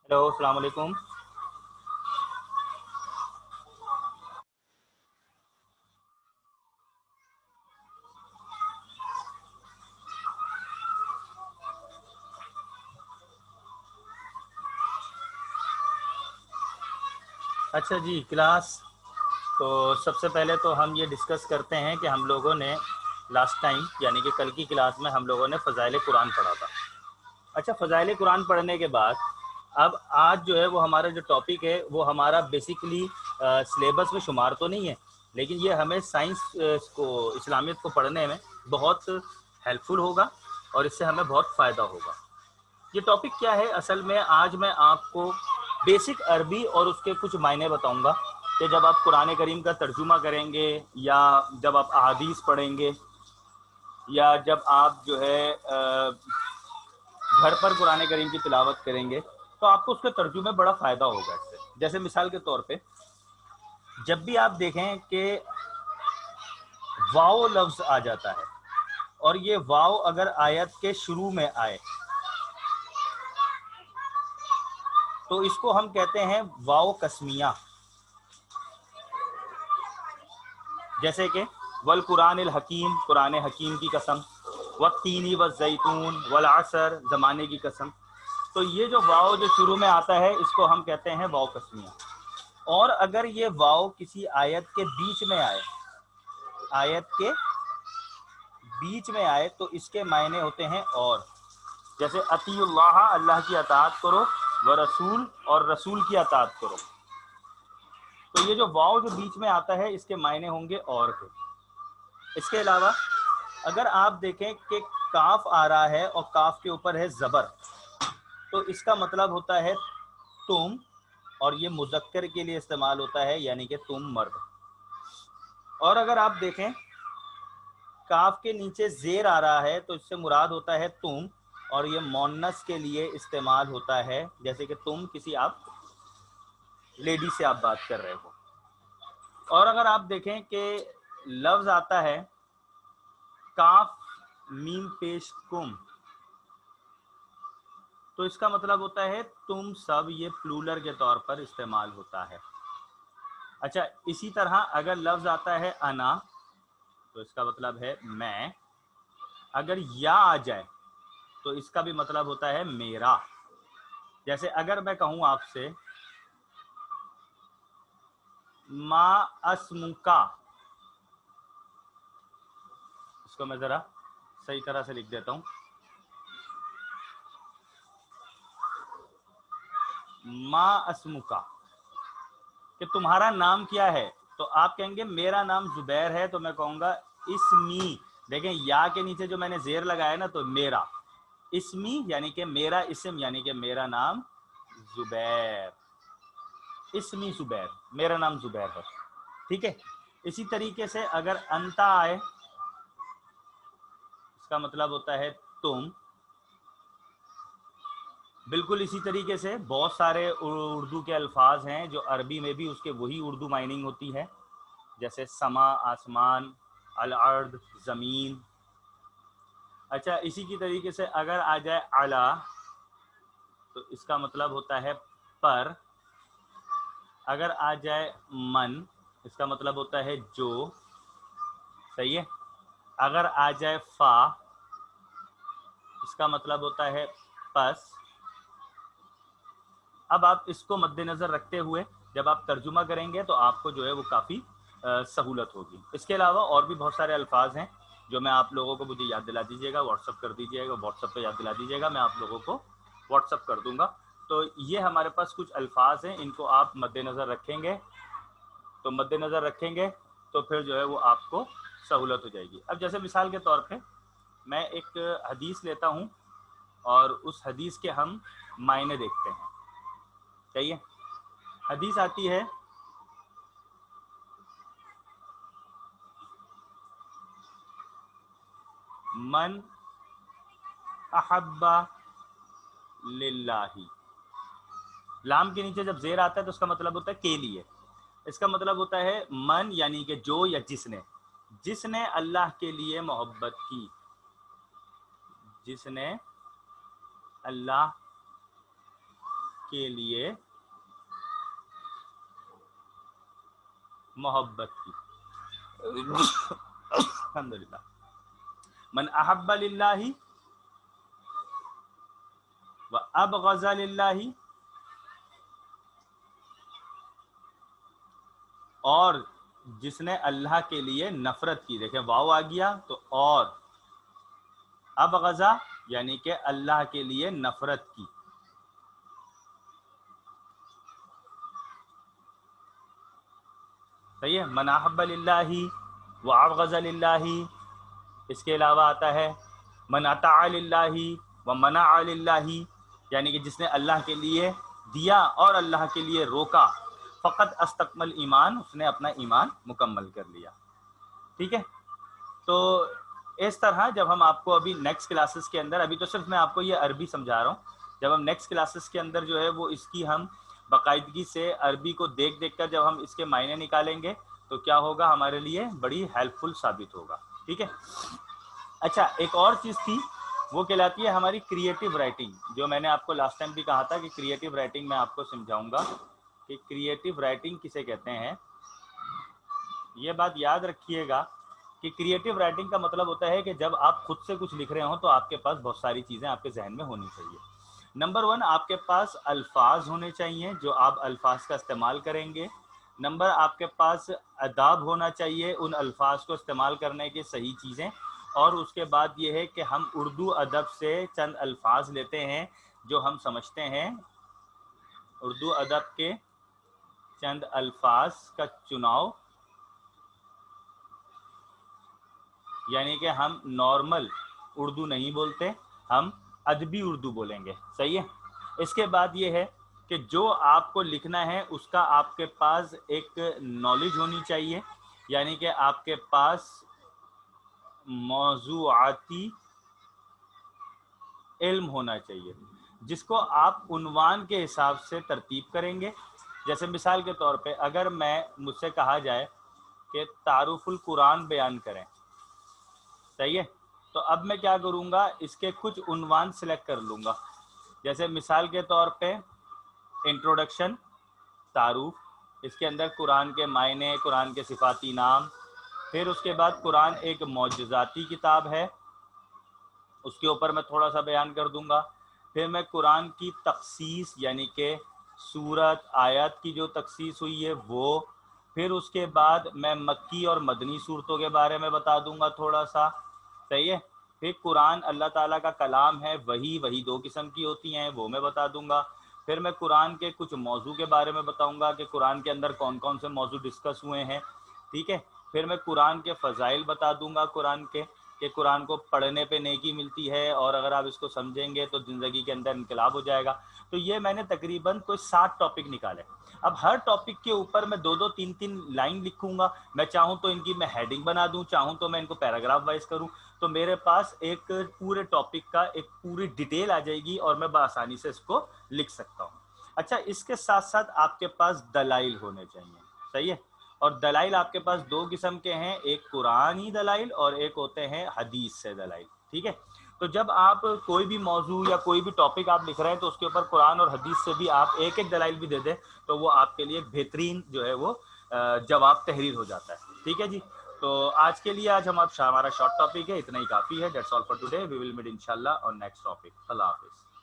Hello अस्सलाम वालेकुम। अच्छा जी, क्लास। तो सबसे पहले तो हम ये डिस्कस करते हैं कि हम लोगों ने लास्ट टाइम यानी कि कल की क्लास में हम लोगों ने फ़ज़ाइल कुरान पढ़ा था। अच्छा, फ़ज़ाइल कुरान पढ़ने के बाद अब आज जो है वो हमारा जो टॉपिक है वो हमारा बेसिकली सिलेबस में शुमार तो नहीं है, लेकिन ये हमें साइंस को, इस्लामियत को पढ़ने में बहुत हेल्पफुल होगा और इससे हमें बहुत फ़ायदा होगा। ये टॉपिक क्या है असल में, आज मैं आपको बेसिक अरबी और उसके कुछ मायने बताऊंगा कि जब आप कुरान करीम का तर्जुमा करेंगे या जब आप अहादीस पढ़ेंगे या जब आप जो है घर पर कुरान करीम की तिलावत करेंगे तो आपको उसके तर्जुमे बड़ा फ़ायदा होगा इससे। जैसे मिसाल के तौर पे जब भी आप देखें कि वाओ लफ्ज़ आ जाता है और ये वाओ अगर आयत के शुरू में आए तो इसको हम कहते हैं वाओ कस्मिया। जैसे कि वल कुरान अल हकीम, कुरान हकीम की कसम, वत्तीनी व जैतून वल असर, ज़माने की कसम। तो ये जो वाव जो शुरू में आता है इसको हम कहते हैं वाव कस्मिया। और अगर ये वाव किसी आयत के बीच में आए, आयत के बीच में आए तो इसके मायने होते हैं और। जैसे अतीउल्लाह, अल्लाह की अताअत करो, व रसूल, और रसूल की अताअत करो। तो ये जो वाव जो बीच में आता है इसके मायने होंगे और के। इसके अलावा अगर आप देखें कि काफ आ रहा है और काफ के ऊपर है ज़बर, तो इसका मतलब होता है तुम, और ये मुज़क्कर के लिए इस्तेमाल होता है यानी कि तुम मर्द। और अगर आप देखें काफ के नीचे ज़ेर आ रहा है तो इससे मुराद होता है तुम, और ये मोन्नस के लिए इस्तेमाल होता है, जैसे कि तुम किसी आप लेडी से आप बात कर रहे हो। और अगर आप देखें कि लफ्ज़ आता है काफ मीम पेश कुम, तो इसका मतलब होता है तुम सब, ये प्लूरल के तौर पर इस्तेमाल होता है। अच्छा, इसी तरह अगर लफ्ज़ आता है अना तो इसका मतलब है मैं। अगर या आ जाए तो इसका भी मतलब होता है मेरा। जैसे अगर मैं कहूँ आपसे मा अस्मुका, इसको मैं ज़रा सही तरह से लिख देता हूँ, मा अस्मुका, कि तुम्हारा नाम क्या है। तो आप कहेंगे मेरा नाम जुबैर है, तो मैं कहूँगा इसमी। देखें या के नीचे जो मैंने जेर लगाया ना, तो मेरा इसमी यानी कि मेरा इसम, यानी कि मेरा नाम जुबैर। इसमी जुबैर, मेरा नाम जुबैर है। ठीक है। इसी तरीके से अगर अंता आए, इसका मतलब होता है तुम। बिल्कुल इसी तरीके से बहुत सारे उर्दू के अल्फाज हैं जो अरबी में भी उसके वही उर्दू माइनिंग होती है, जैसे समा आसमान, अल अर्द ज़मीन। अच्छा, इसी की तरीके से अगर आ जाए अला तो इसका मतलब होता है पर। अगर आ जाए मन, इसका मतलब होता है जो। सही है। अगर आ जाए फा, इसका मतलब होता है पस। अब आप इसको मद्देनज़र रखते हुए जब आप तर्जुमा करेंगे तो आपको जो है वो काफ़ी सहूलत होगी। इसके अलावा और भी बहुत सारे अल्फाज हैं जो मैं आप लोगों को, मुझे याद दिला दीजिएगा, व्हाट्सअप कर दीजिएगा, व्हाट्सअप पे याद दिला दीजिएगा, मैं आप लोगों को व्हाट्सअप कर दूंगा। तो ये हमारे पास कुछ अल्फाज हैं, इनको आप मद्देनज़र रखेंगे, तो मद्देनज़र रखेंगे तो फिर जो है वो आपको सहूलत हो जाएगी। अब जैसे मिसाल के तौर पे मैं एक हदीस लेता हूँ और उस हदीस के हम मायने देखते हैं। सही है। हदीस आती है मन अहब्बा लिल्लाही। लाम के नीचे जब जेर आता है तो उसका मतलब होता है के लिए। इसका मतलब होता है मन यानी कि जो या जिसने, जिसने अल्लाह के लिए मोहब्बत की, जिसने अल्लाह के लिए मोहब्बत की। अल्हम्दुलिल्लाह। मन अहब्बा लिल्लाहि व अबग़ज़ा लिल्लाहि, और जिसने अल्लाह के लिए नफरत की। देखें वाव आ गया तो और, अबग़ज़ा यानी कि अल्लाह के लिए नफरत की। सही है। मन अहब्बा लिल्लाहि व अबग़ज़ा लिल्लाहि। इसके अलावा आता है मन अताअ लिल्लाहि व मनाअ लिल्लाहि, यानी कि जिसने अल्लाह के लिए दिया और अल्लाह के लिए रोका। फ़क़त अस्तकमल ईमान, उसने अपना ईमान मुकम्मल कर लिया। ठीक है। तो इस तरह जब हम आपको अभी नेक्स्ट क्लासेस के अंदर, अभी तो सिर्फ मैं आपको ये अरबी समझा रहा हूँ, जब हम नेक्स्ट क्लासेस के अंदर जो है वो इसकी हम बाकायदगी से अरबी को देख देख कर जब हम इसके मायने निकालेंगे तो क्या होगा, हमारे लिए बड़ी हेल्पफुल साबित होगा। ठीक है। अच्छा, एक और चीज़ थी, वो कहलाती है हमारी क्रिएटिव राइटिंग, जो मैंने आपको लास्ट टाइम भी कहा था कि क्रिएटिव राइटिंग मैं आपको समझाऊंगा कि क्रिएटिव राइटिंग किसे कहते हैं। ये बात याद रखिएगा कि क्रिएटिव राइटिंग का मतलब होता है कि जब आप खुद से कुछ लिख रहे हो तो आपके पास बहुत सारी चीज़ें आपके जहन में होनी चाहिए। नंबर 1, आपके पास अल्फाज होने चाहिए जो आप अल्फाज का इस्तेमाल करेंगे। नंबर, आपके पास अदाब होना चाहिए, उन अल्फाज को इस्तेमाल करने की सही चीज़ें। और उसके बाद ये है कि हम उर्दू अदब से चंद अल्फाज लेते हैं जो हम समझते हैं, उर्दू अदब के चंद अल्फाज का चुनाव, यानी कि हम नॉर्मल उर्दू नहीं बोलते, हम अदबी उर्दू बोलेंगे। सही है। इसके बाद ये है कि जो आपको लिखना है उसका आपके पास एक नॉलेज होनी चाहिए, यानी कि आपके पास मौज़ूआती इल्म होना चाहिए जिसको आप उन्वान के हिसाब से तरतीब करेंगे। जैसे मिसाल के तौर पे अगर मुझसे कहा जाए कि तारुफुल कुरान बयान करें, सही है, तो अब मैं क्या करूँगा, इसके कुछ उन्वान सेलेक्ट कर लूँगा। जैसे मिसाल के तौर पे इंट्रोडक्शन, तारुफ, इसके अंदर कुरान के मायने, कुरान के सिफाती नाम, फिर उसके बाद कुरान एक मौजज़ाती किताब है, उसके ऊपर मैं थोड़ा सा बयान कर दूंगा। फिर मैं कुरान की तखसीस यानी कि सूरत आयत की जो तखसीस हुई है वो, फिर उसके बाद मैं मक्की और मदनी सूरतों के बारे में बता दूंगा थोड़ा सा। सही है। फिर कुरान अल्लाह ताला का कलाम है, वही 2 किस्म की होती हैं, वो मैं बता दूंगा। फिर मैं कुरान के कुछ मौजू के बारे में बताऊंगा कि कुरान के अंदर कौन कौन से मौजू डिस्कस हुए हैं। ठीक है। फिर मैं कुरान के फ़ज़ाइल बता दूंगा, कुरान के कि कुरान को पढ़ने पे नेकी मिलती है और अगर आप इसको समझेंगे तो ज़िंदगी के अंदर इनकलाब हो जाएगा। तो ये मैंने तकरीबन कोई 7 टॉपिक निकाले। अब हर टॉपिक के ऊपर मैं 2-2, 3-3 लाइन लिखूंगा। मैं चाहूँ तो इनकी मैं हेडिंग बना दूँ, चाहूँ तो मैं इनको पैराग्राफ वाइज करूँ, तो मेरे पास एक पूरे टॉपिक का एक पूरी डिटेल आ जाएगी और मैं बआसानी से इसको लिख सकता हूँ। अच्छा, इसके साथ साथ आपके पास दलाइल होने चाहिए। सही है। और दलाइल आपके पास 2 किस्म के हैं, एक कुरानी दलाइल और एक होते हैं हदीस से दलाइल। ठीक है। तो जब आप कोई भी मौजू या कोई भी टॉपिक आप लिख रहे हैं तो उसके ऊपर कुरान और हदीस से भी आप एक एक दलाइल भी दे दें तो वो आपके लिए बेहतरीन जो है वो जवाब तहरीर हो जाता है। ठीक है जी। तो आज के लिए हमारा शॉर्ट टॉपिक है, इतना ही काफ़ी है। That's all for today. We will meet इंशाल्लाह ऑन नेक्स्ट टॉपिक। अल्लाह हाफिज़।